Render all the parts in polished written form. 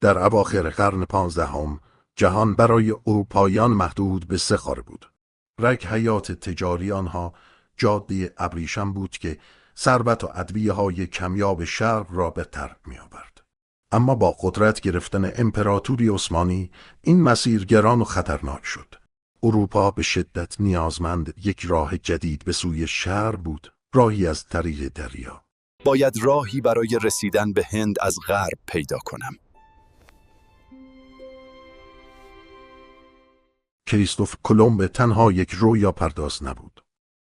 در اواخر قرن 15 جهان برای اروپاییان محدود به 3 قاره بود. رگ حیات تجاری آنها جاده ابریشم بود که ثروت و ادویه‌های کمیاب شرق را به ترک می‌آورد. اما با قدرت گرفتن امپراتوری عثمانی این مسیر گران و خطرناک شد. اروپا به شدت نیازمند یک راه جدید به سوی شرق بود، راهی از طریق دریا. باید راهی برای رسیدن به هند از غرب پیدا کنم. کریستوف کلمب تنها یک رویا پرداز نبود.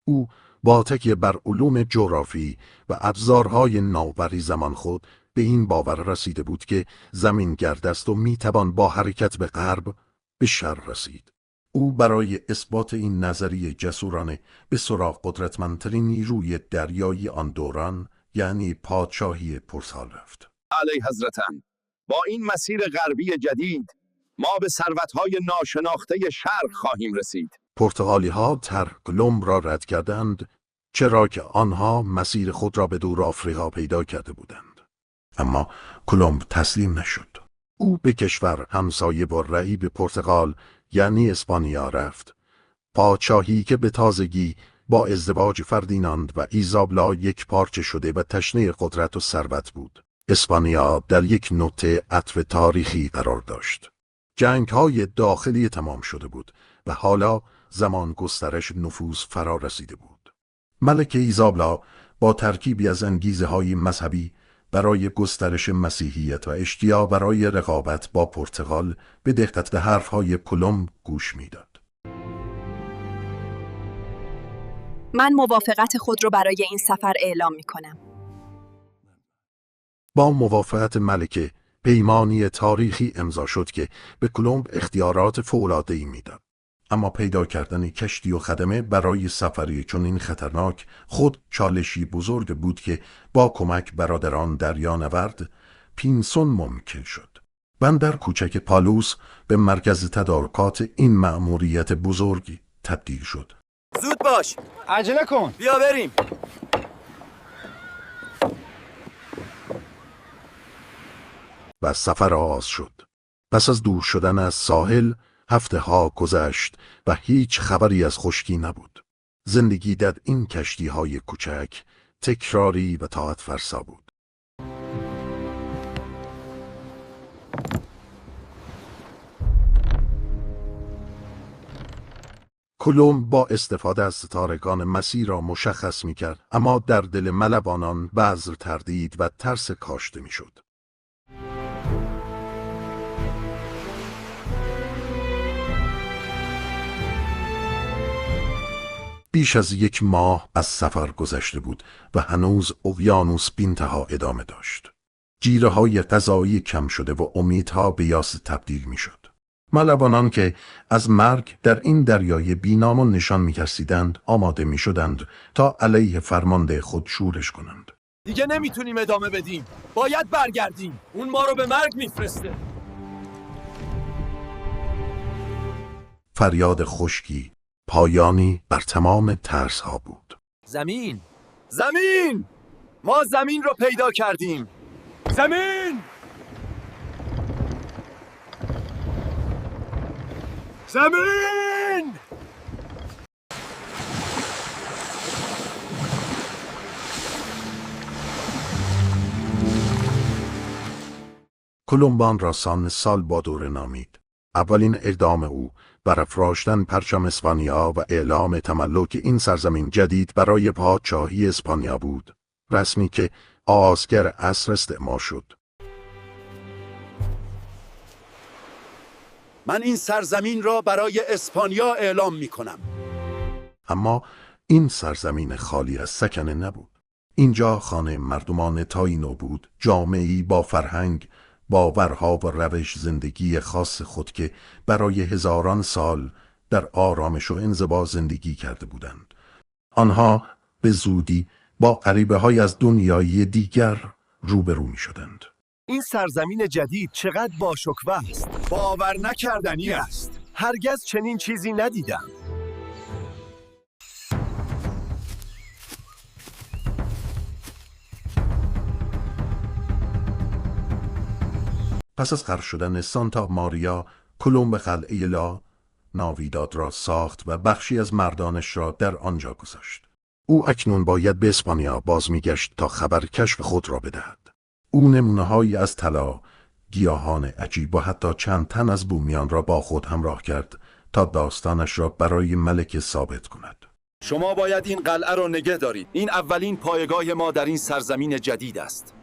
او با تکیه بر علوم جغرافی و ابزارهای نوآوری زمان خود به این باور رسیده بود که زمین گرد است و میتوان با حرکت به غرب به شرق رسید. او برای اثبات این نظریه جسورانه به سراغ قدرتمندترین نیروی دریایی آن دوران، یعنی پادشاهی پرتغال رفت. علی حضرتان، با این مسیر غربی جدید ما به ثروت‌های ناشناخته شرق خواهیم رسید. پرتغالی‌ها طرح کلمب را رد کردند، چرا که آنها مسیر خود را به دور آفریقا پیدا کرده بودند. اما کلمب تسلیم نشد. او به کشور همسایه با رقیب پرتغال یعنی اسپانیا رفت. پادشاهی که به تازگی با ازدواج فردیناند و ایزابلا یک پارچه شده و تشنه قدرت و ثروت بود. اسپانیا در یک نقطه عطف تاریخی قرار داشت. جنگ‌های داخلی تمام شده بود و حالا زمان گسترش نفوذ فرا رسیده بود. ملکه ایزابلا با ترکیبی از انگیزه‌های مذهبی برای گسترش مسیحیت و اشتیاق برای رقابت با پرتغال به دقت به حرف‌های کلمب گوش می‌داد. من موافقت خود را برای این سفر اعلام می‌کنم. با موافقت ملکه پیمانی تاریخی امضا شد که به کلمب اختیارات فوق‌العاده‌ای میداد. اما پیدا کردن کشتی و خدمه برای سفری چنین خطرناک خود چالشی بزرگ بود که با کمک برادران دریانورد پینسون ممکن شد. بندر کوچک پالوس به مرکز تدارکات این مأموریت بزرگی تبدیل شد. زود باش، عجله کن، بیا بریم. و سفر آغاز شد. پس از دور شدن از ساحل 7 ها گذشت و هیچ خبری از خشکی نبود. زندگی در این کشتی‌های کوچک تکراری و طاقت فرسا بود. کلمب با استفاده از ستارگان مسیر را مشخص می‌کرد، اما در دل ملوانان بذر تردید و ترس کاشته می‌شد. بیش از 1 ماه از سفر گذشته بود و هنوز اقیانوس بی‌انتها ادامه داشت. جیره‌های غذایی کم شده و امیدها به یأس تبدیل می‌شد. ملوانان که از مرگ در این دریای بی‌نام و نشان می‌ترسیدند آماده می‌شدند تا علیه فرمانده خود شورش کنند. دیگه نمیتونیم ادامه بدیم، باید برگردیم، اون ما رو به مرگ میفرسته. فریاد خشکی پایانی بر تمام ترس‌ها بود. زمین! زمین! ما زمین رو پیدا کردیم! زمین! زمین! کلمبان را سان سالوادور نامید. اولین اقدام او برافراشتن پرچم اسپانیا و اعلام تملک این سرزمین جدید برای پادشاهی اسپانیا بود، رسمی که آغازگر عصر استعمار شد. من این سرزمین را برای اسپانیا اعلام می کنم. اما این سرزمین خالی از سکنه نبود. اینجا خانه مردمان تاینو بود، جامعه‌ای با فرهنگ، باورها و روش زندگی خاص خود که برای هزاران سال در آرامش و انزوا زندگی کرده بودند. آنها به زودی با غریبه‌های از دنیای دیگر روبرو می شدند. این سرزمین جدید چقدر باشکوه است، باور نکردنی است. هرگز چنین چیزی ندیدم. پس از غرق شدن سانتا ماریا، کلمب قلعه لا ناویداد را ساخت و بخشی از مردانش را در آنجا گذاشت. او اکنون باید به اسپانیا باز میگشت تا خبر کشف خود را بدهد. او نمونه‌هایی از طلا، گیاهان عجیب و حتی چند تن از بومیان را با خود همراه کرد تا داستانش را برای ملکه ثابت کند. شما باید این قلعه را نگه دارید. این اولین پایگاه ما در این سرزمین جدید است.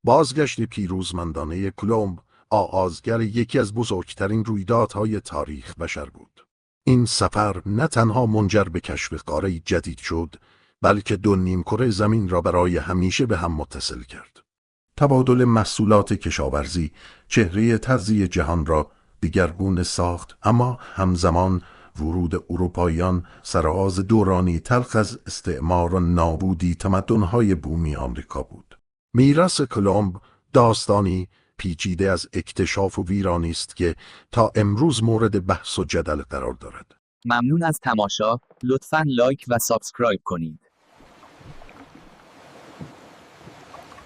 بازگشت پیروزمندانه کلمب آغازگر یکی از بزرگترین رویدادهای تاریخ بشر بود. این سفر نه تنها منجر به کشف قاره‌ای جدید شد، بلکه دو نیمکره زمین را برای همیشه به هم متصل کرد. تبادل محصولات کشاورزی چهره طرزی جهان را دیگرگون ساخت، اما همزمان ورود اروپاییان سرآغاز دورانی تلخ از استعمار و نابودی تمدن‌های بومی آمریکا بود. میراث کلمب داستانی پیچیده از اکتشاف و ویرانی است که تا امروز مورد بحث و جدل قرار دارد. ممنون از تماشا. لطفاً لایک و سابسکرایب کنید.